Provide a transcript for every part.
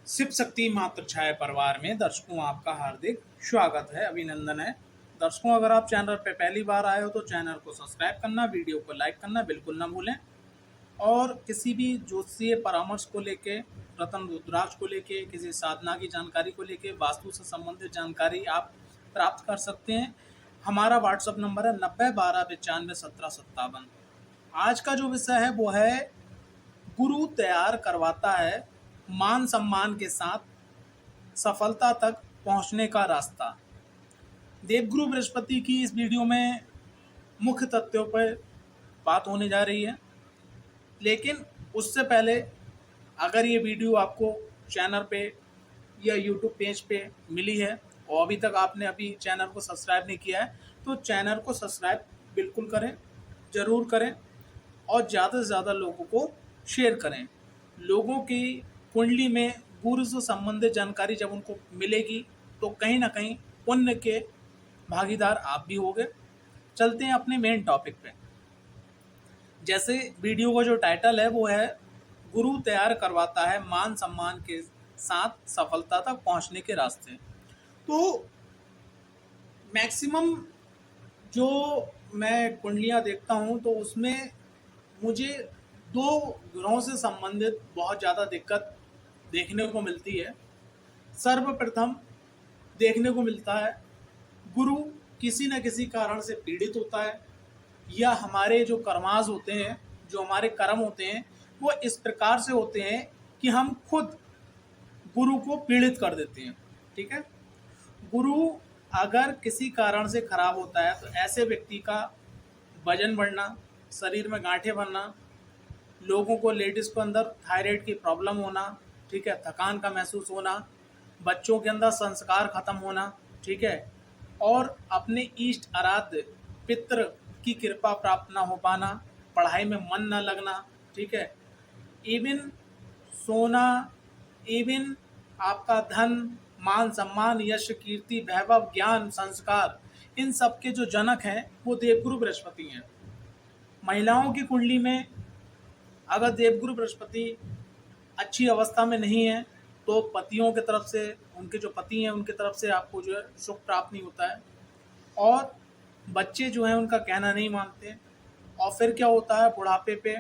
शिव शक्ति मात्र छाया परिवार में दर्शकों आपका हार्दिक स्वागत है, अभिनंदन है। दर्शकों, अगर आप चैनल पर पहली बार आए हो तो चैनल को सब्सक्राइब करना, वीडियो को लाइक करना बिल्कुल ना भूलें। और किसी भी ज्योतिषीय परामर्श को लेके, रतन रुद्राक्ष को लेके, किसी साधना की जानकारी को लेके, वास्तु से संबंधित जानकारी आप प्राप्त कर सकते हैं। हमारा व्हाट्सअप नंबर है 90 12 95 17 57। आज का जो विषय है वो है गुरु तैयार करवाता है मान सम्मान के साथ सफलता तक पहुंचने का रास्ता। देवगुरु बृहस्पति की इस वीडियो में मुख्य तथ्यों पर बात होने जा रही है, लेकिन उससे पहले अगर ये वीडियो आपको चैनल पे या यूट्यूब पेज पे मिली है और अभी तक आपने चैनल को सब्सक्राइब नहीं किया है तो चैनल को सब्सक्राइब बिल्कुल करें, ज़रूर करें और ज़्यादा से ज़्यादा लोगों को शेयर करें। लोगों की कुंडली में गुरु से संबंधित जानकारी जब उनको मिलेगी तो कहीं ना कहीं पुण्य के भागीदार आप भी होंगे। चलते हैं अपने मेन टॉपिक पे। जैसे वीडियो का जो टाइटल है वो है गुरु तैयार करवाता है मान सम्मान के साथ सफलता तक पहुंचने के रास्ते। तो मैक्सिमम जो मैं कुंडलियां देखता हूं तो उसमें मुझे दो ग्रहों से संबंधित बहुत ज़्यादा दिक्कत देखने को मिलती है। सर्वप्रथम देखने को मिलता है गुरु किसी न किसी कारण से पीड़ित होता है, या हमारे जो कर्माज होते हैं, जो हमारे कर्म होते हैं वो इस प्रकार से होते हैं कि हम खुद गुरु को पीड़ित कर देते हैं। ठीक है, गुरु अगर किसी कारण से खराब होता है तो ऐसे व्यक्ति का वजन बढ़ना, शरीर में गांठें बनना, लोगों को, लेडीज़ को अंदर थायराइड की प्रॉब्लम होना, ठीक है, थकान का महसूस होना, बच्चों के अंदर संस्कार खत्म होना, ठीक है, और अपने इष्ट आराध्य पितृ की कृपा प्राप्त ना हो पाना, पढ़ाई में मन न लगना, ठीक है, इवन सोना, इवन आपका धन, मान सम्मान, यश, कीर्ति, वैभव, ज्ञान, संस्कार, इन सब के जो जनक हैं वो देवगुरु बृहस्पति हैं। महिलाओं की कुंडली में अगर देवगुरु बृहस्पति अच्छी अवस्था में नहीं है तो पतियों की तरफ से, उनके जो पति हैं उनकी तरफ से आपको जो है सुख प्राप्त नहीं होता है, और बच्चे जो हैं उनका कहना नहीं मानते, और फिर क्या होता है बुढ़ापे पे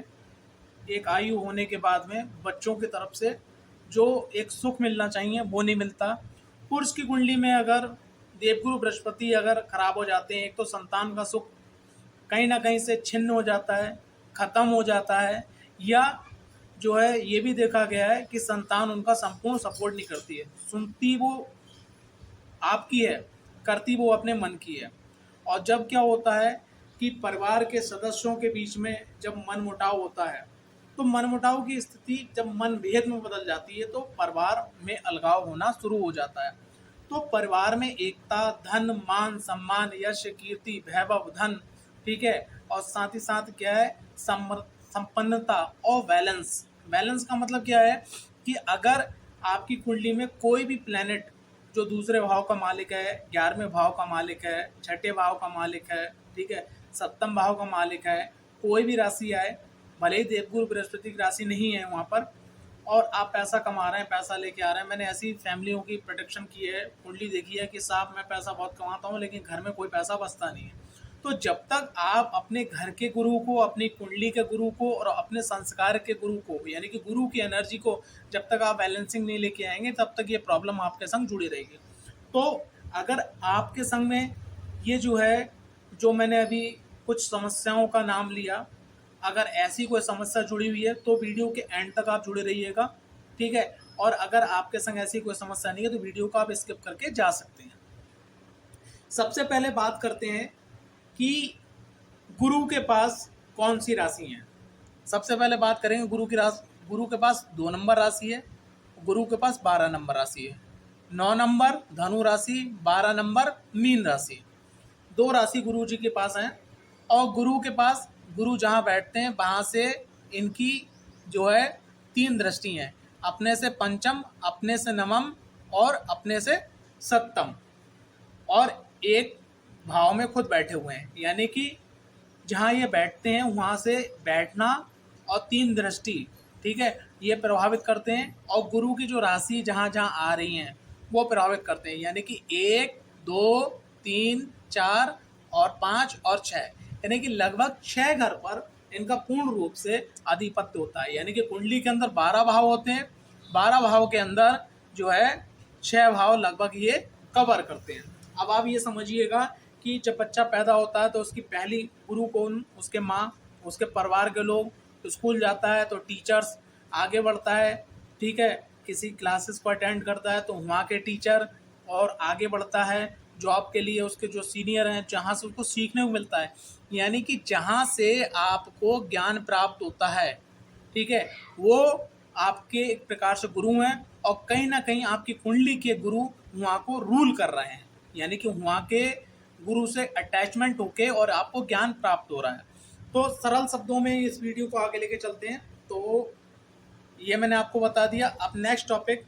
एक आयु होने के बाद में बच्चों की तरफ से जो एक सुख मिलना चाहिए वो नहीं मिलता। पुरुष की कुंडली में अगर देवगुरु बृहस्पति अगर खराब हो जाते हैं, एक तो संतान का सुख कहीं ना कहीं से छिन्न हो जाता है, ख़त्म हो जाता है, या जो है ये भी देखा गया है कि संतान उनका संपूर्ण सपोर्ट नहीं करती है। सुनती वो आपकी है, करती वो अपने मन की है। और जब क्या होता है कि परिवार के सदस्यों के बीच में जब मनमुटाव होता है तो मनमुटाव की स्थिति जब मनभेद में बदल जाती है तो परिवार में अलगाव होना शुरू हो जाता है। तो परिवार में एकता, धन, मान, सम्मान, यश, कीर्ति, वैभव, धन, ठीक है, और साथ ही साथ क्या है संपन्नता और बैलेंस। बैलेंस का मतलब क्या है कि अगर आपकी कुंडली में कोई भी प्लैनेट जो दूसरे भाव का मालिक है, 11वें भाव का मालिक है, छठे भाव का मालिक है, ठीक है, सप्तम भाव का मालिक है, कोई भी राशि आए, भले ही देवगुरु बृहस्पति की राशि नहीं है वहाँ पर, और आप पैसा कमा रहे हैं, पैसा लेके आ रहे हैं। मैंने ऐसी फैमिलियों की प्रोटेक्शन की है, कुंडली देखी है कि साहब मैं पैसा बहुत कमाता हूँ लेकिन घर में कोई पैसा बचता नहीं है। तो जब तक आप अपने घर के गुरु को, अपनी कुंडली के गुरु को और अपने संस्कार के गुरु को, यानी कि गुरु की एनर्जी को जब तक आप बैलेंसिंग नहीं लेके आएंगे तब तक ये प्रॉब्लम आपके संग जुड़ी रहेगी। तो अगर आपके संग में ये जो है, जो मैंने अभी कुछ समस्याओं का नाम लिया, अगर ऐसी कोई समस्या जुड़ी हुई है तो वीडियो के एंड तक आप जुड़े रहिएगा, ठीक है। और अगर आपके संग ऐसी कोई समस्या नहीं है तो वीडियो को आप स्किप करके जा सकते हैं। सबसे पहले बात करते हैं कि गुरु के पास कौन सी राशि है। सबसे पहले बात करेंगे गुरु की राशि। गुरु के पास 2 नंबर राशि है, गुरु के पास 12 नंबर राशि है। 9 नंबर धनु राशि, 12 नंबर मीन राशि, 2 राशि गुरु जी के पास हैं। और गुरु के पास, गुरु जहाँ बैठते हैं वहाँ से इनकी जो है 3 दृष्टि हैं, अपने से पंचम, अपने से नवम और अपने से सप्तम, और एक भाव में खुद बैठे हुए हैं। यानी कि जहाँ ये बैठते हैं वहाँ से बैठना और 3 दृष्टि, ठीक है, ये प्रभावित करते हैं। और गुरु की जो राशि जहाँ जहाँ आ रही हैं वो प्रभावित करते हैं, यानी कि 1, 2, 3, 4 और 5 और 6, यानी कि लगभग 6 घर पर इनका पूर्ण रूप से आधिपत्य होता है। यानी कि कुंडली के अंदर 12 भाव होते हैं, 12 भाव के अंदर जो है 6 भाव लगभग ये कवर करते हैं। अब आप ये समझिएगा कि जब बच्चा पैदा होता है तो उसकी पहली गुरु कौन, उसके माँ, उसके परिवार के लोग। तो स्कूल जाता है तो टीचर्स, आगे बढ़ता है, ठीक है, किसी क्लासेस को अटेंड करता है तो वहाँ के टीचर, और आगे बढ़ता है जॉब के लिए उसके जो सीनियर हैं, जहाँ से उसको सीखने को मिलता है। यानी कि जहाँ से आपको ज्ञान प्राप्त होता है, ठीक है, वो आपके एक प्रकार से गुरु हैं। और कहीं ना कहीं आपकी कुंडली के गुरु वहाँ को रूल कर रहे हैं, यानी कि वहाँ के गुरु से अटैचमेंट होके और आपको ज्ञान प्राप्त हो रहा है। तो सरल शब्दों में इस वीडियो को आगे लेके चलते हैं। तो ये मैंने आपको बता दिया। अब नेक्स्ट टॉपिक,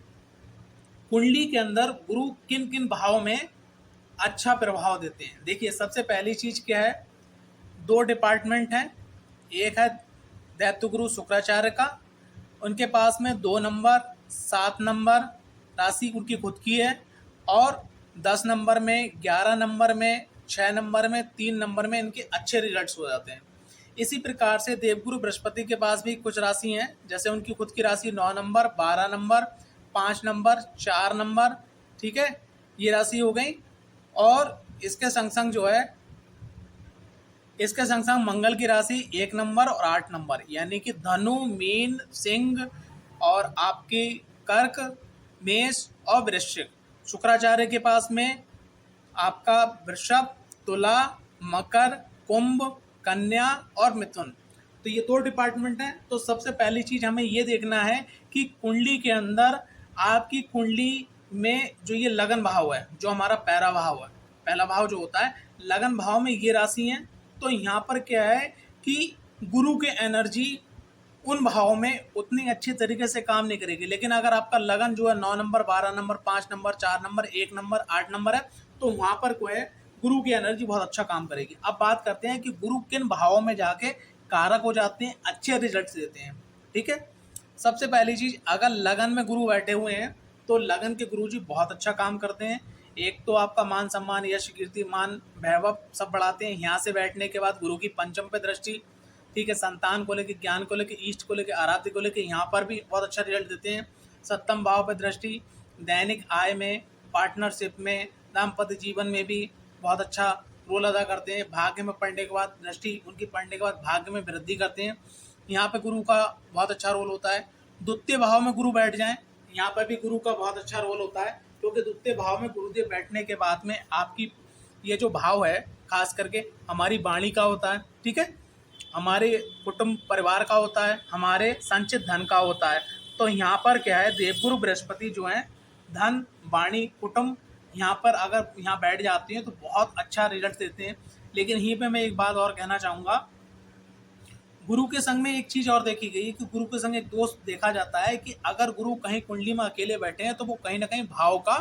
कुंडली के अंदर गुरु किन किन भावों में अच्छा प्रभाव देते हैं। देखिए, सबसे पहली चीज क्या है, 2 डिपार्टमेंट हैं। एक है दैत्य गुरु शुक्राचार्य का, उनके पास में 2 नंबर, 7 नंबर राशि उनकी खुद की है, और 10 नंबर में, 11 नंबर में, 6 नंबर में, 3 नंबर में इनके अच्छे रिजल्ट्स हो जाते हैं। इसी प्रकार से देवगुरु बृहस्पति के पास भी कुछ राशि हैं, जैसे उनकी खुद की राशि 9 नंबर, 12 नंबर, 5 नंबर, 4 नंबर, ठीक है, ये राशि हो गई। और इसके संग संग जो है, इसके संग संग मंगल की राशि 1 नंबर और 8 नंबर, यानी कि धनु, मीन, सिंह और आपकी कर्क, मेष और वृश्चिक। शुक्राचार्य के पास में आपका वृषभ, तुला, मकर, कुंभ, कन्या और मिथुन। तो ये 2 डिपार्टमेंट हैं। तो सबसे पहली चीज हमें ये देखना है कि कुंडली के अंदर आपकी कुंडली में जो ये लगन भाव है, जो हमारा पहला भाव है, पहला भाव जो होता है, लगन भाव में ये राशि है। तो यहाँ पर क्या है कि गुरु के एनर्जी उन भावों में उतनी अच्छी तरीके से काम नहीं करेगी। लेकिन अगर आपका लगन जो है 9 number, 12 number, 5 number, 4 number, 1 number, 8 number है, तो वहां पर को है गुरु की एनर्जी बहुत अच्छा काम करेगी। अब बात करते हैं कि गुरु किन भावों में जाके कारक हो जाते हैं, अच्छे रिजल्ट देते हैं। ठीक है, सबसे पहली चीज, अगर लगन में गुरु बैठे हुए हैं तो लगन के गुरु जी बहुत अच्छा काम करते हैं। एक तो आपका मान सम्मान, यश, कीर्ति, मान, वैभव सब बढ़ाते हैं। यहाँ से बैठने के बाद गुरु की पंचम पे दृष्टि, ठीक है, संतान को लेके, ज्ञान को लेके, इष्ट को लेके, आराध्य को लेके, यहाँ पर भी बहुत अच्छा रिजल्ट देते हैं। सप्तम भाव पर दृष्टि दैनिक आय में, पार्टनरशिप में, दाम्पत्य जीवन में भी बहुत अच्छा रोल अदा करते हैं। भाग्य में पढ़ने के बाद दृष्टि उनकी पढ़ने के बाद भाग्य में वृद्धि करते हैं। यहाँ पे गुरु का बहुत अच्छा रोल होता है। द्वितीय भाव में गुरु बैठ जाएं, यहाँ पर भी गुरु का बहुत अच्छा रोल होता है, क्योंकि द्वितीय भाव में गुरुदेव बैठने के बाद में आपकी ये जो भाव है, खास करके हमारी वाणी का होता है, ठीक है, हमारे कुटुंब परिवार का होता है, हमारे संचित धन का होता है। तो यहाँ पर क्या है, देवगुरु बृहस्पति जो है धन, वाणी, कुटुंब, यहाँ पर अगर यहाँ बैठ जाती हैं तो बहुत अच्छा रिजल्ट देते हैं। लेकिन यहीं पे मैं एक बात और कहना चाहूँगा, गुरु के संग में एक चीज और देखी गई है कि गुरु के संग एक दोस्त देखा जाता है कि अगर गुरु कहीं कुंडली में अकेले बैठे हैं तो वो कहीं ना कहीं भाव का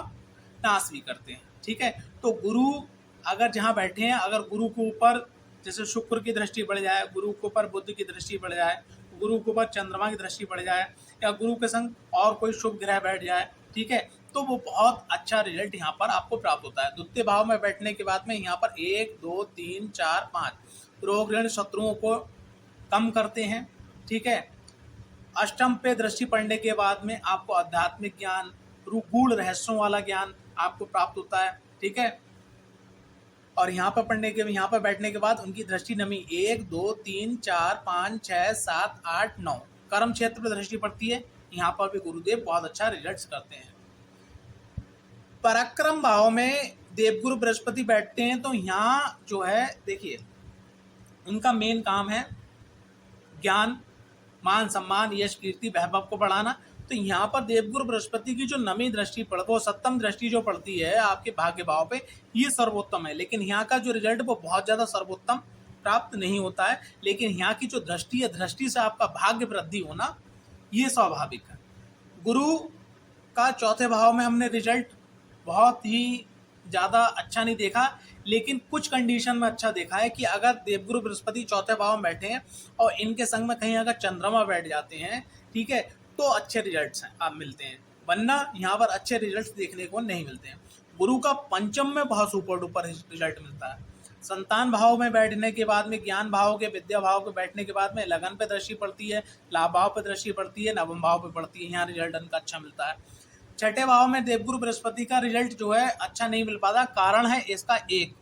नाश भी करते हैं। ठीक है, तो गुरु अगर जहाँ बैठे हैं, अगर गुरु के ऊपर जैसे शुक्र की दृष्टि बढ़ जाए, गुरु के ऊपर बुध की दृष्टि बढ़ जाए, गुरु के ऊपर चंद्रमा की दृष्टि बढ़ जाए, या गुरु के संग और कोई शुभ ग्रह बैठ जाए, ठीक है, तो वो बहुत अच्छा रिजल्ट यहाँ पर आपको प्राप्त होता है। द्वितीय भाव में बैठने के बाद में यहाँ पर 1, 2, 3, 4, 5 रोग ऋण शत्रुओं को कम करते हैं। ठीक है, अष्टम पे दृष्टि पड़ने के बाद में आपको आध्यात्मिक ज्ञान, गूढ़ रहस्यों वाला ज्ञान आपको प्राप्त होता है। ठीक है, और यहाँ पर बैठने के बाद उनकी दृष्टि नमी 1, 2, 3, 4, 5, 6, 7, 8, 9 कर्म क्षेत्र पर दृष्टि पड़ती है। यहाँ पर भी गुरुदेव बहुत अच्छा रिजल्ट्स करते हैं। पराक्रम भाव में देवगुरु बृहस्पति बैठते हैं तो यहाँ जो है, देखिए, उनका मेन काम है ज्ञान, मान सम्मान, यश, कीर्ति, वैभव को बढ़ाना। तो यहाँ पर देवगुरु बृहस्पति की जो नवी दृष्टि वो सप्तम दृष्टि जो पड़ती है आपके भाग्य भाव पे, ये सर्वोत्तम है। लेकिन यहाँ का जो रिजल्ट वो बहुत ज्यादा सर्वोत्तम प्राप्त नहीं होता है। लेकिन यहाँ की जो दृष्टि है, दृष्टि से आपका भाग्य वृद्धि होना ये स्वाभाविक है। गुरु का चौथे भाव में हमने रिजल्ट बहुत ही ज़्यादा अच्छा नहीं देखा, लेकिन कुछ कंडीशन में अच्छा देखा है कि अगर देवगुरु बृहस्पति चौथे भाव में बैठे हैं और इनके संग में कहीं अगर चंद्रमा बैठ जाते हैं, ठीक है, तो अच्छे रिजल्ट्स हैं आप मिलते हैं, वरना यहाँ पर अच्छे रिजल्ट्स देखने को नहीं मिलते हैं। गुरु का पंचम में बहुत सुपर डुपर रिजल्ट मिलता है। संतान भाव में बैठने के बाद में, ज्ञान भाव के, विद्या भाव के बैठने के बाद में लगन पे दृष्टि पड़ती है, लाभ भाव पे दृष्टि पड़ती है, नवम भाव पे पड़ती है, यहाँ रिजल्ट इनका अच्छा मिलता है। छठे भाव में देवगुरु बृहस्पति का रिजल्ट जो है अच्छा नहीं मिल पाता। कारण है इसका एक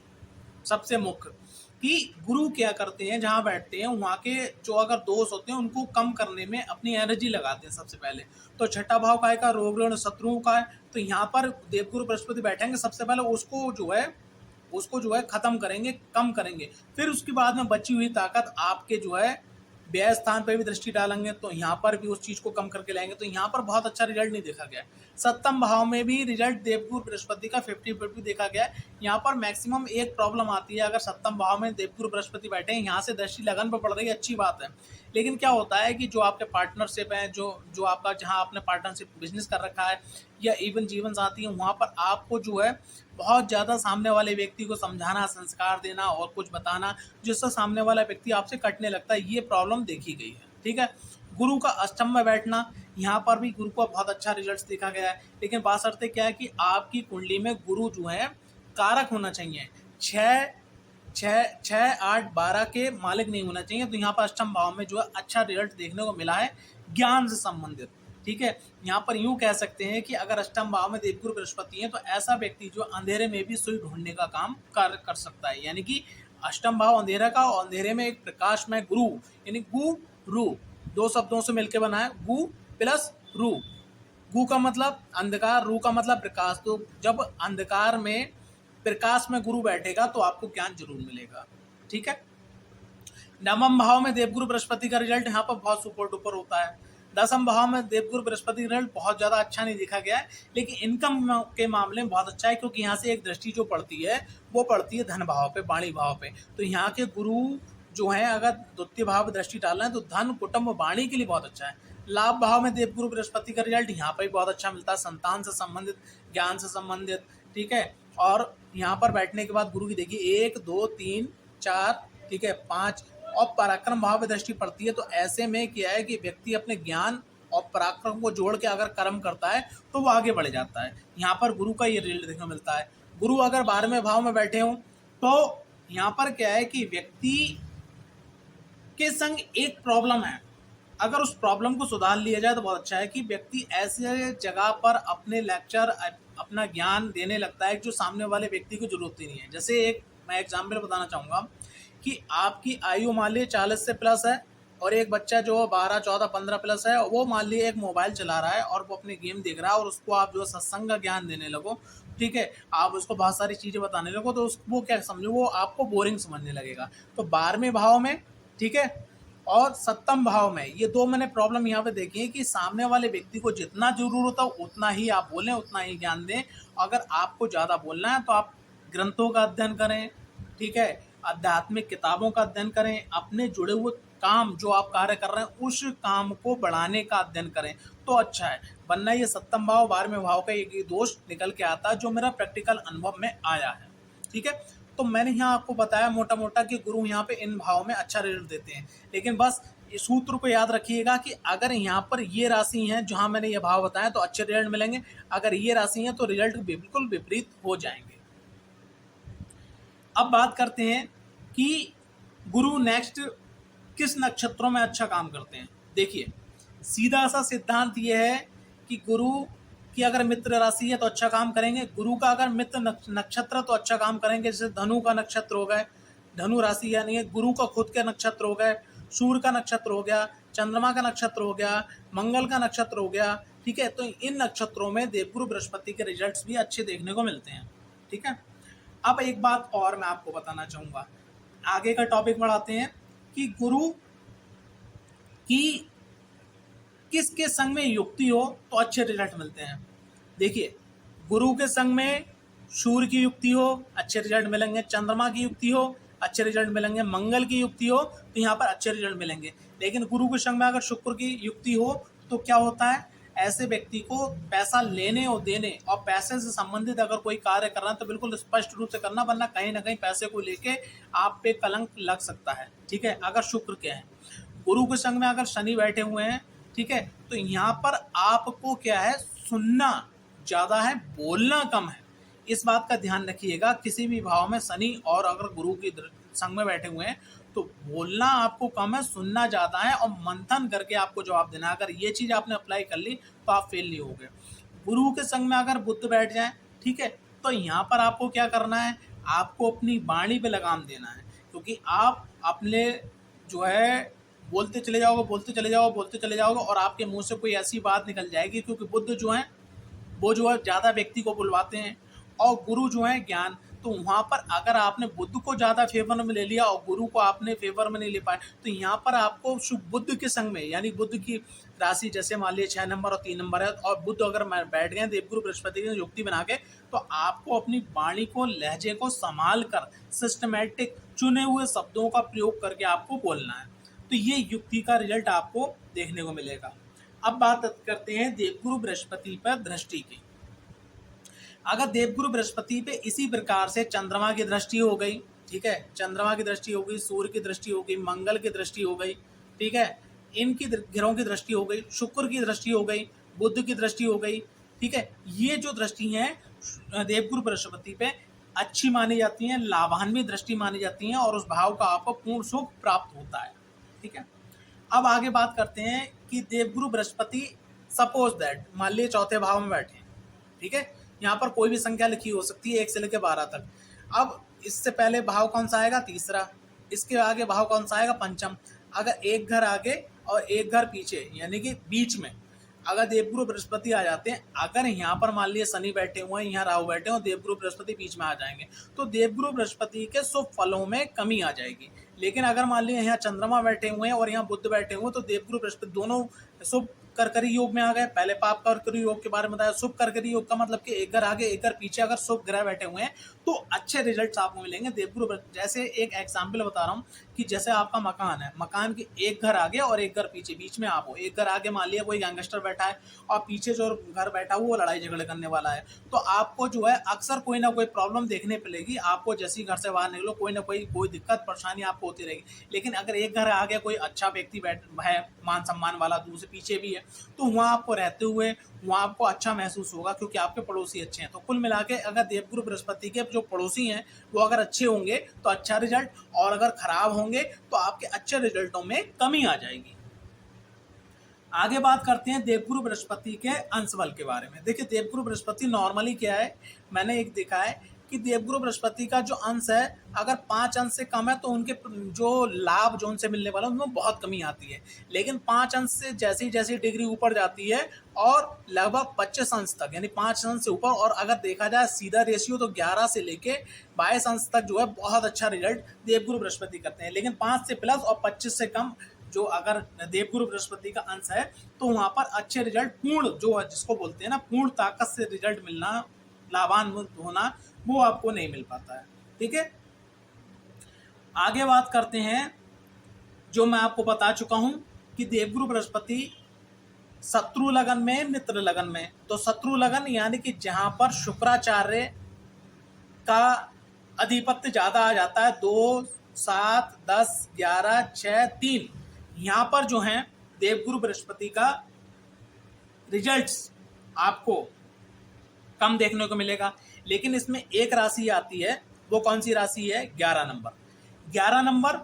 सबसे मुख्य, कि गुरु क्या करते हैं, जहाँ बैठते हैं वहाँ के जो अगर दोष होते हैं उनको कम करने में अपनी एनर्जी लगाते हैं सबसे पहले। तो छठा भाव काय का, रोग ऋण शत्रुओं का है, तो यहाँ पर देवगुरु बृहस्पति बैठेंगे, सबसे पहले उसको जो है खत्म करेंगे, कम करेंगे। फिर उसके बाद में बची हुई ताकत आपके जो है व्यय स्थान पर भी दृष्टि डालेंगे, तो यहाँ पर भी उस चीज को कम करके लाएंगे, तो यहाँ पर बहुत अच्छा रिजल्ट नहीं देखा गया। सप्तम भाव में भी रिजल्ट देवगुरु बृहस्पति का 50-50 देखा गया है। यहाँ पर मैक्सिमम एक प्रॉब्लम आती है, अगर सप्तम भाव में देवगुरु बृहस्पति बैठे हैं, यहाँ से दृष्टि लगन पर पड़ रही है, अच्छी बात है, लेकिन क्या होता है कि जो आपके पार्टनरशिप है, जो आपका, जहाँ आपने पार्टनरशिप बिजनेस कर रखा है या इवन जीवन साथी है, वहाँ पर आपको जो है बहुत ज़्यादा सामने वाले व्यक्ति को समझाना, संस्कार देना और कुछ बताना, जिससे सामने वाला व्यक्ति आपसे कटने लगता है, ये प्रॉब्लम देखी गई है। ठीक है, गुरु का अष्टम में बैठना, यहाँ पर भी गुरु का बहुत अच्छा रिजल्ट देखा गया है, लेकिन बात शर्ते क्या है कि आपकी कुंडली में गुरु जो है कारक होना चाहिए, 6, 8, 12 के मालिक नहीं होना चाहिए। तो यहाँ पर अष्टम भाव में जो है अच्छा रिजल्ट देखने को मिला है ज्ञान से संबंधित। ठीक है, यहाँ पर यूं कह सकते हैं कि अगर अष्टम भाव में देवगुरु बृहस्पति है, तो ऐसा व्यक्ति जो अंधेरे में भी सुई ढूंढने का काम कर सकता है, यानी कि अष्टम भाव अंधेरा का, और अंधेरे में एक प्रकाश में गुरु, यानी गु रू, दो शब्दों से मिलकर बना है, गु प्लस रू। गु का मतलब अंधकार, रू का मतलब प्रकाश। तो जब अंधकार में प्रकाश में गुरु बैठेगा तो आपको ज्ञान जरूर मिलेगा। ठीक है, नवम भाव में देवगुरु बृहस्पति का रिजल्ट यहाँ पर बहुत सुपर डुपर होता है। दसम भाव में देवगुरु बृहस्पति का रिजल्ट बहुत ज़्यादा अच्छा नहीं देखा गया है, लेकिन इनकम के मामले में बहुत अच्छा है, क्योंकि यहाँ से एक दृष्टि जो पड़ती है वो पड़ती है धन भाव पे, वाणी भाव पे। तो यहाँ के गुरु जो है अगर द्वितीय भाव दृष्टि डालना है तो धन, कुटुंब, वाणी के लिए बहुत अच्छा है। लाभ भाव में देवगुरु बृहस्पति का रिजल्ट यहाँ पर भी बहुत अच्छा मिलता है, संतान से संबंधित, ज्ञान से संबंधित। ठीक है, और यहाँ पर बैठने के बाद गुरु की देखिए 1, 2, 3, 4, ठीक है, 5 और पराक्रम भाव में दृष्टि पड़ती है। तो ऐसे में क्या है कि व्यक्ति अपने ज्ञान और पराक्रम को जोड़ के अगर कर्म करता है तो वो आगे बढ़ जाता है। यहाँ पर गुरु का ये रिजल्ट देखने को मिलता है। गुरु अगर 12वें भाव में बैठे हों तो यहाँ पर क्या है कि व्यक्ति के संग एक प्रॉब्लम है, अगर उस प्रॉब्लम को सुधार लिया जाए तो बहुत अच्छा है, कि व्यक्ति ऐसे जगह पर अपने लेक्चर, अपना ज्ञान देने लगता है जो सामने वाले व्यक्ति को जरूरत ही नहीं है। जैसे एक मैं एग्जाम्पल बताना चाहूँगा कि आपकी आयु मान लीजिए 40 से प्लस है, और एक बच्चा जो 12, 14, 15 प्लस है, वो मान लीजिए एक मोबाइल चला रहा है और वो अपने गेम देख रहा है, और उसको आप जो सत्संग का ज्ञान देने लगो, ठीक है, आप उसको बहुत सारी चीज़ें बताने लगो, तो वो क्या समझो, वो आपको बोरिंग समझने लगेगा। तो 12वें भाव में, ठीक है, और सप्तम भाव में, ये दो मैंने प्रॉब्लम यहाँ पे देखी है कि सामने वाले व्यक्ति को जितना जरूरत हो उतना ही आप बोलें, उतना ही ज्ञान दें। अगर आपको ज़्यादा बोलना है तो आप ग्रंथों का अध्ययन करें, ठीक है, आध्यात्मिक किताबों का अध्ययन करें, अपने जुड़े हुए काम जो आप कार्य कर रहे हैं उस काम को बढ़ाने का अध्ययन करें तो अच्छा है। वरना ये सप्तम भाव 12वें भाव का एक दोष निकल के आता है, जो मेरा प्रैक्टिकल अनुभव में आया है। ठीक है, तो मैंने यहाँ आपको बताया मोटा मोटा कि गुरु यहाँ पे इन भाव में अच्छा रिजल्ट देते हैं, लेकिन बस इस सूत्र को याद रखिएगा कि अगर यहाँ पर ये राशि हैं जहाँ मैंने ये भाव बताया तो अच्छे रिजल्ट मिलेंगे, अगर ये राशि हैं तो रिजल्ट बिल्कुल विपरीत हो जाएंगे। अब बात करते हैं कि गुरु नेक्स्ट किस नक्षत्रों में अच्छा काम करते हैं। देखिए, सीधा सा सिद्धांत ये है कि गुरु की अगर मित्र राशि है तो अच्छा काम करेंगे, गुरु का अगर मित्र नक्षत्र तो अच्छा काम करेंगे। जैसे धनु का नक्षत्र हो गए, धनु राशि यानी गुरु का खुद के नक्षत्र हो गए, सूर्य का नक्षत्र हो गया, चंद्रमा का नक्षत्र हो गया, मंगल का नक्षत्र हो गया। ठीक है, तो इन नक्षत्रों में देवगुरु बृहस्पति के रिजल्ट्स भी अच्छे देखने को मिलते हैं। ठीक है, अब एक बात और मैं आपको बताना चाहूँगा, आगे का टॉपिक बढ़ाते हैं कि गुरु की किसके संग में युक्ति हो तो अच्छे रिजल्ट मिलते हैं। देखिए, गुरु के संग में सूर्य की युक्ति हो अच्छे रिजल्ट मिलेंगे, चंद्रमा की युक्ति हो अच्छे रिजल्ट मिलेंगे, मंगल की युक्ति हो तो यहाँ पर अच्छे रिजल्ट मिलेंगे। लेकिन गुरु के संग में अगर शुक्र की युक्ति हो तो क्या होता है, ऐसे व्यक्ति को पैसा लेने और देने और पैसे से संबंधित अगर कोई कार्य करना है तो बिल्कुल स्पष्ट रूप से करना, वरना कहीं ना कहीं पैसे को लेके आप पे कलंक लग सकता है। ठीक है, अगर शुक्र के हैं। गुरु के संग में अगर शनि बैठे हुए हैं ठीक है। तो यहाँ पर आपको क्या है, सुनना ज़्यादा है, बोलना कम है। इस बात का ध्यान रखिएगा। किसी भी भाव में शनि और अगर गुरु की संग में बैठे हुए हैं तो बोलना आपको कम है, सुनना ज़्यादा है और मंथन करके आपको जवाब देना। अगर ये चीज़ आपने अप्लाई कर ली तो आप फेल नहीं होगे। गुरु के संग में अगर बुध बैठ जाए, ठीक है, तो यहाँ पर आपको क्या करना है, आपको अपनी वाणी पे लगाम देना है। क्योंकि आप अपने जो है बोलते चले जाओगे, बोलते चले जाओगे, बोलते चले जाओगे और आपके मुंह से कोई ऐसी बात निकल जाएगी। क्योंकि बुध जो है वो जो है ज़्यादा व्यक्ति को बुलवाते हैं और गुरु जो है ज्ञान। तो वहाँ पर अगर आपने बुध को ज़्यादा फेवर में ले लिया और गुरु को आपने फेवर में नहीं ले पाए, तो यहाँ पर आपको शुभ बुध के संग में, यानी बुध की राशि जैसे मान लीजिए 6 नंबर और 3 नंबर है और बुध अगर बैठ गए देवगुरु बृहस्पति की युक्ति बना के, तो आपको अपनी वाणी को, लहजे को संभाल कर सिस्टमेटिक चुने हुए शब्दों का प्रयोग करके आपको बोलना है। तो ये युक्ति का रिजल्ट आपको देखने को मिलेगा। अब बात करते हैं देवगुरु बृहस्पति पर दृष्टि की। अगर देवगुरु बृहस्पति पे इसी प्रकार से चंद्रमा की दृष्टि हो गई, ठीक है, चंद्रमा की दृष्टि हो गई, सूर्य की दृष्टि हो गई, मंगल की दृष्टि हो गई, ठीक है, इनकी ग्रहों की दृष्टि हो गई, शुक्र की दृष्टि हो गई, बुध की दृष्टि हो गई, ठीक है, ये जो दृष्टि है देवगुरु बृहस्पति पे अच्छी मानी जाती हैं, लाभान्वित दृष्टि मानी जाती हैं और उस भाव का आपको पूर्ण सुख प्राप्त होता है। ठीक है। अब आगे बात करते हैं कि देवगुरु बृहस्पति सपोज दैट मान लीजिए चौथे भाव में बैठे, ठीक है, यहाँ पर कोई भी संख्या लिखी हो सकती है 1 से लेकर 12 तक। अब इससे पहले भाव कौन सा आएगा, तीसरा, इसके आगे भाव कौन सा आएगा, पंचम। अगर एक घर आगे और एक घर पीछे यानी कि बीच में अगर देवगुरु बृहस्पति आ जाते हैं, अगर यहाँ पर मान लीजिए शनि बैठे हुए हैं, यहाँ राहु बैठे हैं और देवगुरु बृहस्पति बीच में आ जाएंगे, तो देवगुरु बृहस्पति के शुभ फलों में कमी आ जाएगी। लेकिन अगर मान लीजिए यहाँ चंद्रमा बैठे हुए हैं और यहाँ बुध बैठे हुए हैं, तो देवगुरु बृहस्पति दोनों शुभ करकरी योग में आ गए। पहले पाप करकरी योग के बारे में बताया। शुभ करकरी योग का मतलब कि एक घर आगे एक घर पीछे अगर शुभ ग्रह बैठे हुए हैं तो अच्छे रिजल्ट्स आपको मिलेंगे। देवगुरु जैसे एक एग्जांपल बता रहा हूँ कि जैसे आपका मकान है, मकान के एक घर आगे और एक घर पीछे, बीच में आप हो। एक घर आगे मान लिया कोई गैंगस्टर बैठा है और पीछे जो घर बैठा हुआ वो लड़ाई झगड़े करने वाला है, तो आपको जो है अक्सर कोई ना कोई प्रॉब्लम देखने मिलेगी। आपको जैसे ही घर से बाहर निकलो कोई ना कोई दिक्कत परेशानी आपको होती रहेगी। लेकिन अगर एक घर आगे कोई अच्छा व्यक्ति बैठ है, मान सम्मान वाला, दूसरे पीछे भी है, तो वहाँ आपको रहते हुए वहाँ आपको अच्छा महसूस होगा क्योंकि आपके पड़ोसी अच्छे हैं। तो कुल मिला के अगर देवगुरु बृहस्पति के जो पड़ोसी हैं वो अगर अच्छे होंगे तो अच्छा रिजल्ट, और अगर खराब होंगे तो आपके अच्छे रिजल्टों में कमी आ जाएगी। आगे बात करते हैं देवगुरु बृहस्पति के अंश बल के बारे में। देखिए देवगुरु बृहस्पति नॉर्मली क्या है, मैंने एक देखा है कि देवगुरु बृहस्पति का जो अंश है अगर 5 अंश से कम है तो उनके जो लाभ जो उनसे मिलने वाला उनमें बहुत कमी आती है। लेकिन 5 अंश से जैसी जैसी डिग्री ऊपर जाती है और लगभग 25 अंश तक, यानी 5 अंश से ऊपर, और अगर देखा जाए सीधा रेशियो तो 11 से लेके 22 अंश तक जो है बहुत अच्छा रिजल्ट देवगुरु बृहस्पति करते हैं। लेकिन 5 से प्लस और 25 से कम जो अगर देवगुरु बृहस्पति का अंश है तो वहाँ पर अच्छे रिजल्ट, पूर्ण जो है जिसको बोलते हैं ना पूर्ण ताकत से रिजल्ट मिलना, लाभान्वित होना, वो आपको नहीं मिल पाता है। ठीक है। आगे बात करते हैं, जो मैं आपको बता चुका हूं कि देवगुरु बृहस्पति शत्रु लगन में, मित्र लगन में। तो शत्रु लगन यानी कि जहां पर शुक्राचार्य का अधिपत्य ज्यादा आ जाता है, 2, 7, 10, 11, 6, 3, यहाँ पर जो है देवगुरु बृहस्पति का रिजल्ट्स आपको कम देखने को मिलेगा। लेकिन इसमें एक राशि आती है, वो कौन सी राशि है, 11 नंबर। 11 नंबर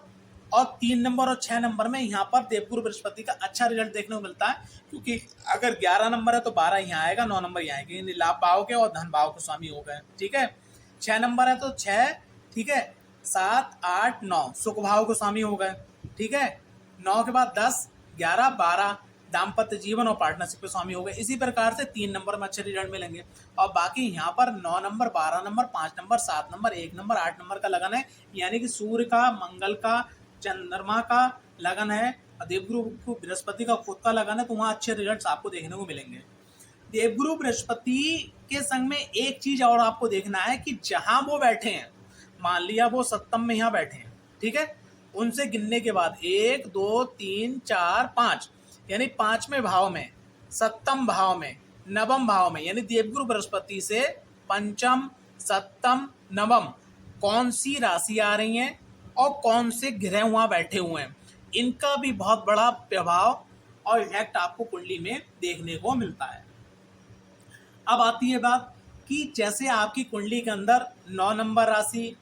और 3 नंबर और 6 नंबर में यहाँ पर देवगुरु बृहस्पति का अच्छा रिजल्ट देखने को मिलता है। क्योंकि अगर 11 नंबर है तो 12 यहाँ आएगा, 9 नंबर यहाँ आएगा, यानी लाभ भाव के और धन भाव के स्वामी हो गए। ठीक है। 6 नंबर है तो 6, ठीक है, 7, 8, 9 सुख भाव के स्वामी हो गए। ठीक है। 9 के बाद 10, 11, 12 दाम्पत्य जीवन और पार्टनरशिप के स्वामी हो गए। इसी प्रकार से 3 नंबर में अच्छे रिजल्ट मिलेंगे। और बाकी यहाँ पर 9 number, 12 number, 5 number, 7 number, 1 number, 8 number का लगन है, यानी कि सूर्य का, मंगल का, चंद्रमा का लगन है, देवगुरु को बृहस्पति का खुद का लगन है, तो वहाँ अच्छे रिजल्ट आपको देखने को मिलेंगे। देवगुरु बृहस्पति के संग में एक चीज और आपको देखना है कि जहां वो बैठे हैं, मान लिया वो सप्तम में यहाँ बैठे हैं, ठीक है, उनसे गिनने के बाद 1, 2, 3, 4, 5, यानी 5वें भाव में, सप्तम भाव में, नवम भाव में, यानी देवगुरु बृहस्पति से पंचम, सप्तम, नवम कौन सी राशि आ रही हैं और कौन से ग्रह वहां बैठे हुए हैं, इनका भी बहुत बड़ा प्रभाव और इफेक्ट आपको कुंडली में देखने को मिलता है। अब आती है बात कि जैसे आपकी कुंडली के अंदर 9 नंबर राशि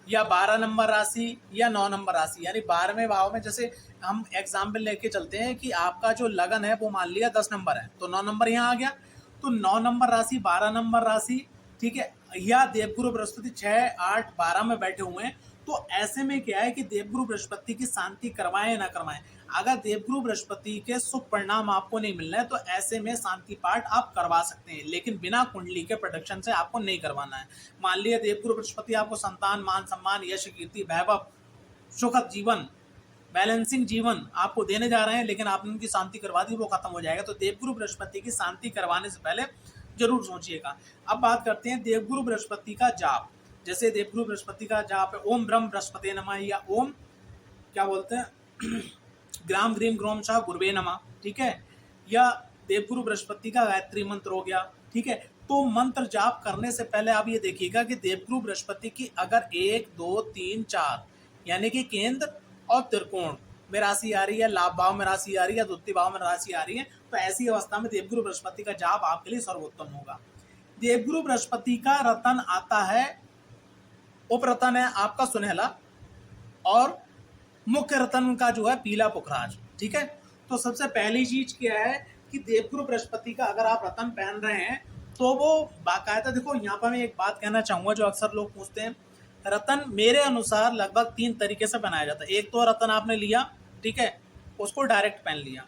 या 12 नंबर राशि या 9 नंबर राशि, यानी 12वें भाव में, जैसे हम एग्जाम्पल लेके चलते हैं कि आपका जो लगन है वो मान लिया 10 नंबर है, तो 9 नंबर यहाँ आ गया, तो 9 नंबर राशि, 12 नंबर राशि, ठीक है, या देवगुरु बृहस्पति 6, 8, 12 में बैठे हुए हैं, तो ऐसे में क्या है कि देवगुरु बृहस्पति की शांति करवाएं ना करवाएं, अगर देवगुरु बृहस्पति के शुभ परिणाम आपको नहीं मिल रहे हैं तो ऐसे में शांति पाठ आप करवा सकते हैं, लेकिन बिना कुंडली के प्रोटेक्शन से आपको नहीं करवाना है। मान लिया देवगुरु बृहस्पति आपको संतान, मान सम्मान, यश, कीर्ति, वैभव, सुखद जीवन, बैलेंसिंग जीवन आपको देने जा रहे हैं, लेकिन आपने उनकी शांति करवा दी, वो खत्म हो जाएगा। तो देवगुरु बृहस्पति की शांति करवाने से पहले जरूर सोचिएगा। अब बात करते हैं देवगुरु बृहस्पति का जाप। जैसे देवगुरु बृहस्पति का जाप है ओम ब्रह्म बृहस्पति नमः, या ओम क्या बोलते हैं ग्राम ग्रीम ग्रोम शाह गुरुवे नमः, ठीक है, या देवगुरु बृहस्पति का गायत्री मंत्र हो गया, ठीक है। तो मंत्र जाप करने से पहले आप ये देखिएगा कि देवगुरु बृहस्पति की अगर 1, 2, 3, 4 यानी कि केंद्र और त्रिकोण में राशि आ रही है, लाभ भाव में राशि आ रही है, द्वितीय भाव में राशि आ रही है, तो ऐसी अवस्था में देवगुरु बृहस्पति का जाप आपके लिए सर्वोत्तम होगा। देवगुरु बृहस्पति का रतन आता है, उपरतन है आपका सुनहला, और मुख्य रतन का जो है पीला पुखराज, ठीक है। तो सबसे पहली चीज क्या है कि देवगुरु बृहस्पति का अगर आप रतन पहन रहे हैं तो वो बाकायदा, देखो यहाँ पर मैं एक बात कहना चाहूंगा जो अक्सर लोग पूछते हैं, रतन मेरे अनुसार लगभग 3 तरीके से बनाया जाता है। एक तो रतन आपने लिया, ठीक है, उसको डायरेक्ट पहन लिया।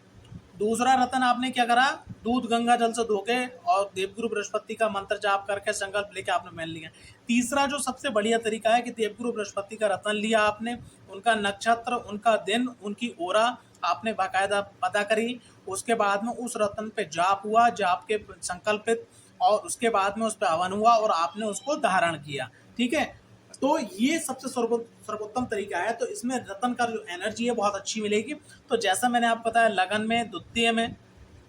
दूसरा रतन आपने क्या करा, दूध गंगा जल से धोके और देवगुरु बृहस्पति का मंत्र जाप करके संकल्प लेके आपने पहन लिया। तीसरा जो सबसे बढ़िया तरीका है कि देवगुरु बृहस्पति का रतन लिया आपने, उनका नक्षत्र, उनका दिन, उनकी ओरा आपने बाकायदा पता करी, उसके बाद में उस रतन पे जाप हुआ, जाप के संकल्पित, और उसके बाद में उस पर हवन हुआ और आपने उसको धारण किया, ठीक है। तो ये सबसे सर्वोत्तम तरीका है। तो इसमें रतन का जो एनर्जी है बहुत अच्छी मिलेगी। तो जैसा मैंने आपको बताया, लगन में, द्वितीय में,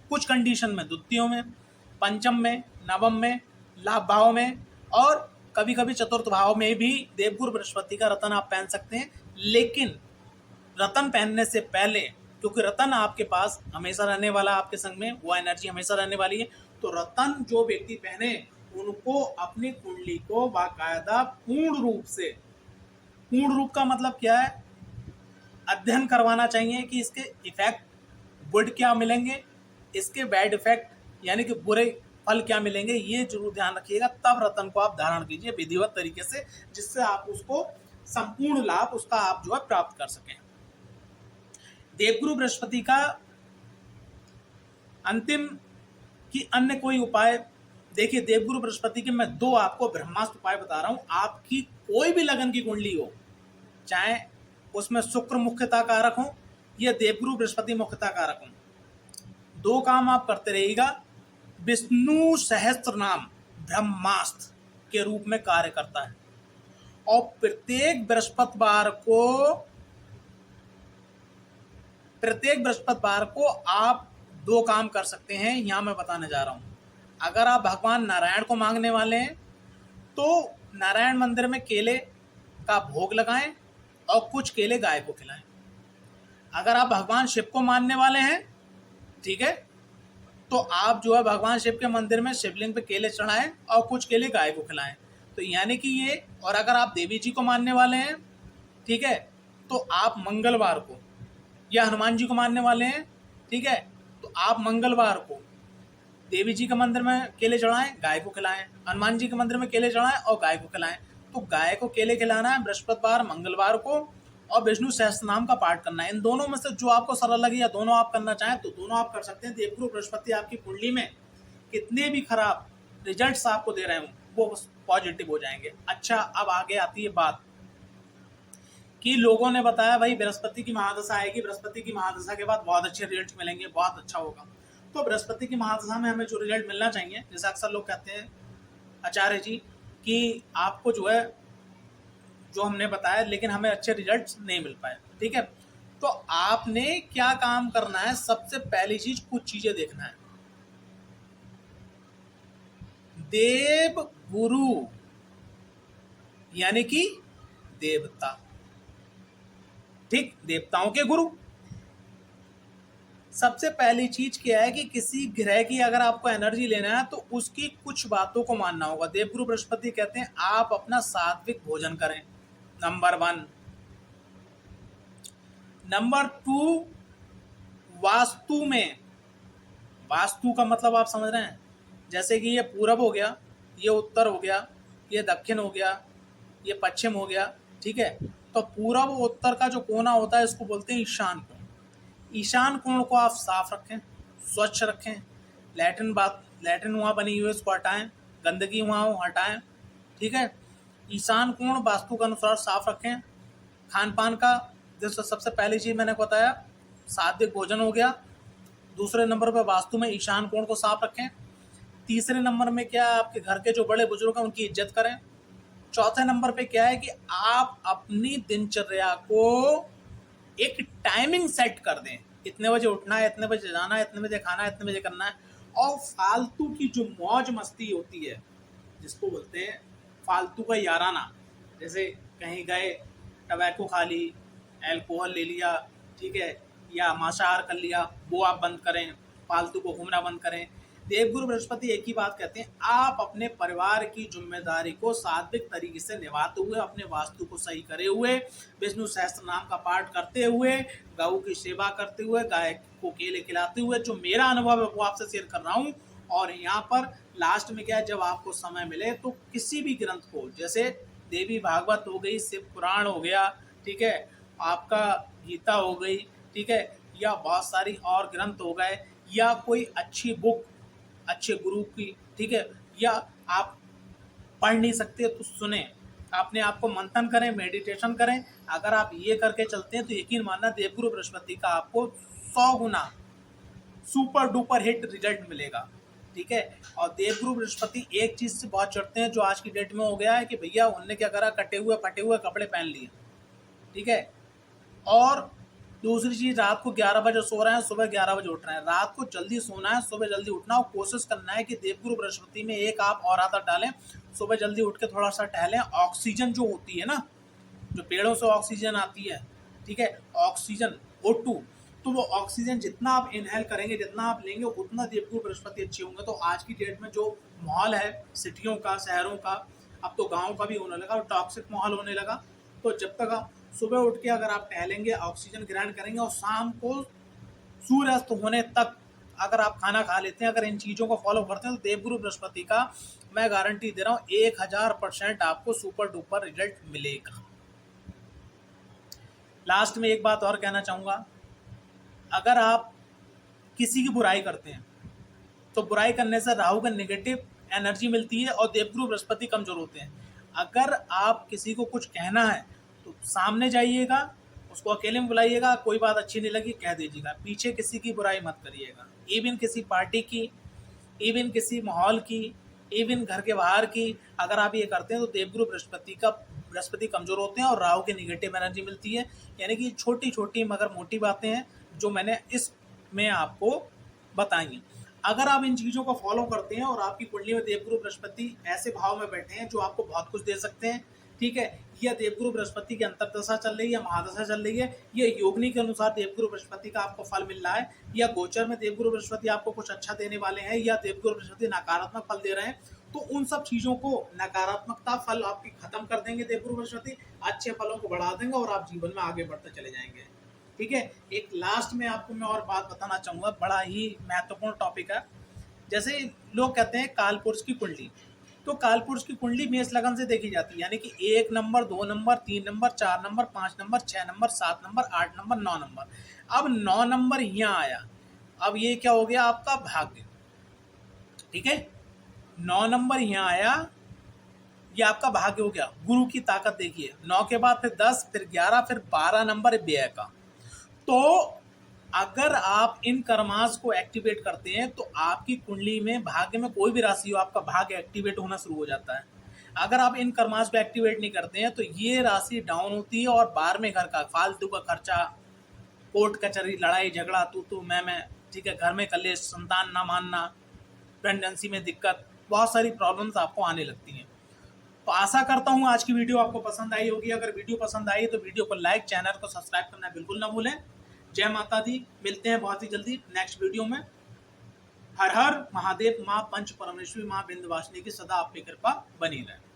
कुछ कंडीशन में द्वितीयों में, पंचम में, नवम में, लाभ भाव में, और कभी कभी चतुर्थ भाव में भी देवगुरु बृहस्पति का रतन आप पहन सकते हैं। लेकिन रतन पहनने से पहले, क्योंकि रतन आपके पास हमेशा रहने वाला, आपके संग में वो एनर्जी हमेशा रहने वाली है, तो रतन जो व्यक्ति पहने उनको अपनी कुंडली को बाकायदा पूर्ण रूप का मतलब क्या है, अध्ययन करवाना चाहिए कि इसके इफेक्ट गुड क्या मिलेंगे, इसके बैड इफेक्ट यानी कि बुरे फल क्या मिलेंगे, ये जरूर ध्यान रखिएगा। तब रतन को आप धारण कीजिए विधिवत तरीके से, जिससे आप उसको संपूर्ण लाभ उसका आप जो है प्राप्त कर सकें। देवगुरु बृहस्पति का अंतिम कि अन्य कोई उपाय, देखिए देवगुरु बृहस्पति के मैं 2 आपको ब्रह्मास्त्र उपाय बता रहा हूं। आपकी कोई भी लगन की कुंडली हो, चाहे उसमें शुक्र मुख्यता कारक हो या देवगुरु बृहस्पति मुख्यता कारक हो, 2 काम आप करते रहिएगा। विष्णु सहस्त्र नाम ब्रह्मास्त्र के रूप में कार्य करता है, और प्रत्येक बृहस्पतिवार को आप 2 काम कर सकते हैं, यहां मैं बताने जा रहा हूं। अगर आप भगवान नारायण को मांगने वाले हैं तो नारायण मंदिर में केले का भोग लगाएं और कुछ केले गाय को खिलाएं। अगर आप भगवान शिव को मानने वाले हैं, ठीक है, तो आप जो है भगवान शिव के मंदिर में शिवलिंग पे केले चढ़ाएं और कुछ केले गाय को खिलाएं। तो यानी कि ये, और अगर आप देवी जी को मानने वाले हैं, ठीक है, तो आप मंगलवार को, या हनुमान जी को मानने वाले हैं, ठीक है, तो आप मंगलवार को देवी जी के मंदिर में केले चढ़ाएं, गाय को खिलाएं, हनुमान जी के मंदिर में केले चढ़ाएं और गाय को खिलाएं। तो गाय को केले खिलाना है बृहस्पतिवार, मंगलवार को, और विष्णु सहस्त्र नाम का पाठ करना है। इन दोनों में से जो आपको सरल लगे या दोनों आप करना चाहें तो दोनों आप कर सकते हैं। देवगुरु बृहस्पति आपकी कुंडली में कितने भी खराब रिजल्ट्स आपको दे रहे हों, वो पॉजिटिव हो जाएंगे। अच्छा, अब आगे आती है बात कि लोगों ने बताया भाई बृहस्पति की महादशा आएगी, बृहस्पति की महादशा के बाद बहुत अच्छे रिजल्ट मिलेंगे, बहुत अच्छा होगा। तो बृहस्पति की महादशा में हमें जो रिजल्ट मिलना चाहिए, जैसे अक्सर लोग कहते हैं आचार्य जी कि आपको जो है जो हमने बताया, लेकिन हमें अच्छे रिजल्ट्स नहीं मिल पाए, ठीक है। तो आपने क्या काम करना है, सबसे पहली चीज कुछ चीजें देखना है। देव गुरु यानी कि देवता, ठीक, देवताओं के गुरु, सबसे पहली चीज क्या है कि किसी ग्रह की अगर आपको एनर्जी लेना है तो उसकी कुछ बातों को मानना होगा। देवगुरु बृहस्पति कहते हैं आप अपना सात्विक भोजन करें, नंबर 1। नंबर 2, वास्तु में, वास्तु का मतलब आप समझ रहे हैं, जैसे कि ये पूरब हो गया, ये उत्तर हो गया, ये दक्षिण हो गया, ये पश्चिम हो गया, ठीक है। तो पूरब उत्तर का जो कोना होता है इसको बोलते हैं ईशान कोण। ईशान कोण को आप साफ रखें, स्वच्छ रखें। लैट्रिन वहाँ बनी हुई है उसको हटाएं, गंदगी वहाँ हो हटाएं, ठीक है। ईशान कोण वास्तु के अनुसार साफ रखें। खान पान का जैसे सबसे पहली चीज़ मैंने बताया सात्विक भोजन हो गया। दूसरे नंबर पर वास्तु में ईशान कोण को साफ रखें। तीसरे नंबर में क्या है, आपके घर के जो बड़े बुजुर्ग हैं उनकी इज्जत करें। चौथे नंबर पे क्या है कि आप अपनी दिनचर्या को एक टाइमिंग सेट कर दें, इतने बजे उठना है, इतने बजे जाना है, इतने बजे खाना है, इतने बजे करना है। और फालतू की जो मौज मस्ती होती है जिसको बोलते हैं फालतू का याराना, जैसे कहीं गए टबैको खा ली, एल्कोहल ले लिया, ठीक है, या मांसाहार कर लिया, वो आप बंद करें। फालतू को घूमना बंद करें। देवगुरु बृहस्पति एक ही बात कहते हैं, आप अपने परिवार की जिम्मेदारी को सात्विक तरीके से निभाते हुए, अपने वास्तु को सही करे हुए, विष्णु सहस्त्र नाम का पाठ करते हुए, गऊ की सेवा करते हुए, गाय को केले खिलाते हुए, जो मेरा अनुभव है वो आपसे शेयर कर रहा हूँ। और यहाँ पर लास्ट में क्या है, जब आपको समय मिले तो किसी भी ग्रंथ को, जैसे देवी भागवत हो गई, शिव पुराण हो गया, ठीक है, आपका गीता हो गई, ठीक है, या बहुत सारी और ग्रंथ हो गए, या कोई अच्छी बुक अच्छे गुरु की, ठीक है, या आप पढ़ नहीं सकते तो सुने, अपने आप को मंथन करें, मेडिटेशन करें। अगर आप ये करके चलते हैं तो यकीन मानना देवगुरु बृहस्पति का आपको 100 गुना सुपर डुपर हिट रिजल्ट मिलेगा, ठीक है। और देवगुरु बृहस्पति एक चीज से बहुत चढ़ते हैं जो आज की डेट में हो गया है कि भैया उनने क्या करा, कटे हुए फटे हुए कपड़े पहन लिए, ठीक है। और दूसरी चीज, रात को 11 बजे सो रहे हैं, सुबह 11 बजे उठ रहे हैं। रात को जल्दी सोना है, सुबह जल्दी उठना, और कोशिश करना है कि देवगुरु बृहस्पति में एक आप और आदत डालें, सुबह जल्दी उठ के थोड़ा सा टहलें। ऑक्सीजन जो होती है ना, जो पेड़ों से ऑक्सीजन आती है, ठीक है, ऑक्सीजन O2, तो वो ऑक्सीजन जितना आप इनहेल करेंगे, जितना आप लेंगे, उतना देवगुरु बृहस्पति अच्छे होंगे। तो आज की डेट में जो माहौल है सिटियों का, शहरों का, अब तो गाँव का भी होने लगा और टॉक्सिक माहौल होने लगा। तो जब तक आप सुबह उठ के अगर आप टहलेंगे, ऑक्सीजन ग्रहण करेंगे, और शाम को सूर्यास्त होने तक अगर आप खाना खा लेते हैं, अगर इन चीज़ों को फॉलो करते हैं, तो देवगुरु बृहस्पति का मैं गारंटी दे रहा हूँ 1000% आपको सुपर डुपर रिजल्ट मिलेगा। लास्ट में एक बात और कहना चाहूँगा, अगर आप किसी की बुराई करते हैं तो बुराई करने से राहु का नेगेटिव एनर्जी मिलती है और देवगुरु बृहस्पति कमजोर होते हैं। अगर आप किसी को कुछ कहना है तो सामने जाइएगा, उसको अकेले में बुलाइएगा, कोई बात अच्छी नहीं लगी कह दीजिएगा, पीछे किसी की बुराई मत करिएगा। इवन किसी पार्टी की, इवन किसी माहौल की, इवन घर के बाहर की, अगर आप ये करते हैं तो देवगुरु बृहस्पति कमजोर होते हैं और राहु की निगेटिव एनर्जी मिलती है। यानी कि छोटी छोटी मगर मोटी बातें हैं जो मैंने इसमें आपको बताई। अगर आप इन चीज़ों को फॉलो करते हैं और आपकी कुंडली में देवगुरु बृहस्पति ऐसे भाव में बैठे हैं जो आपको बहुत कुछ दे सकते हैं, ठीक है, या देवगुरु बृहस्पति की अंतर्दशा चल रही है, महादशा चल रही है, या योगिनी के अनुसार देवगुरु बृहस्पति का आपको फल मिल रहा है, या गोचर में देवगुरु बृहस्पति आपको कुछ अच्छा देने वाले हैं, या देवगुरु बृहस्पति नकारात्मक फल दे रहे हैं, तो उन सब चीज़ों को, नकारात्मकता फल आपकी खत्म कर देंगे देवगुरु बृहस्पति, अच्छे फलों को बढ़ा देंगे और आप जीवन में आगे बढ़ते चले जाएंगे, ठीक है। एक लास्ट में आपको मैं और बात बताना चाहूँगा, बड़ा ही महत्वपूर्ण टॉपिक है। जैसे लोग कहते हैं कालपुरुष की कुंडली, तो कालपुरुष की कुंडली मेष लगन से देखी जाती है, यानी कि 1 number, 2 number, 3 number, 4 number, 5 number, 6 number, 7 number, 8 number, 9 number. अब 9 नंबर यहाँ आया, अब ये क्या हो गया, आपका भाग्य, ठीक है। 9 नंबर यहाँ आया, ये आपका भाग्य हो गया। गुरु की ताकत देखिए, 9 के बाद फिर 10, फिर 11, फिर 12 नंबर व्यय का। तो अगर आप इन कर्मास को एक्टिवेट करते हैं तो आपकी कुंडली में भाग्य में कोई भी राशि हो, आपका भाग्य एक्टिवेट होना शुरू हो जाता है। अगर आप इन कर्मास को एक्टिवेट नहीं करते हैं तो ये राशि डाउन होती है और 12वें घर का फालतू का खर्चा, कोर्ट कचहरी, लड़ाई झगड़ा, तू मैं, ठीक है, घर में कलेश, संतान ना मानना, प्रेगनेंसी में दिक्कत, बहुत सारी प्रॉब्लम्स आपको आने लगती हैं। तो आशा करता हूँ आज की वीडियो आपको पसंद आई होगी। अगर वीडियो पसंद आई तो वीडियो को लाइक, चैनल को सब्सक्राइब करना बिल्कुल ना भूलें। जय माता दी। मिलते हैं बहुत ही जल्दी नेक्स्ट वीडियो में। हर हर महादेव। माँ पंच परमेश्वरी, माँ विंध्यवासिनी की सदा आप पे कृपा बनी रहे।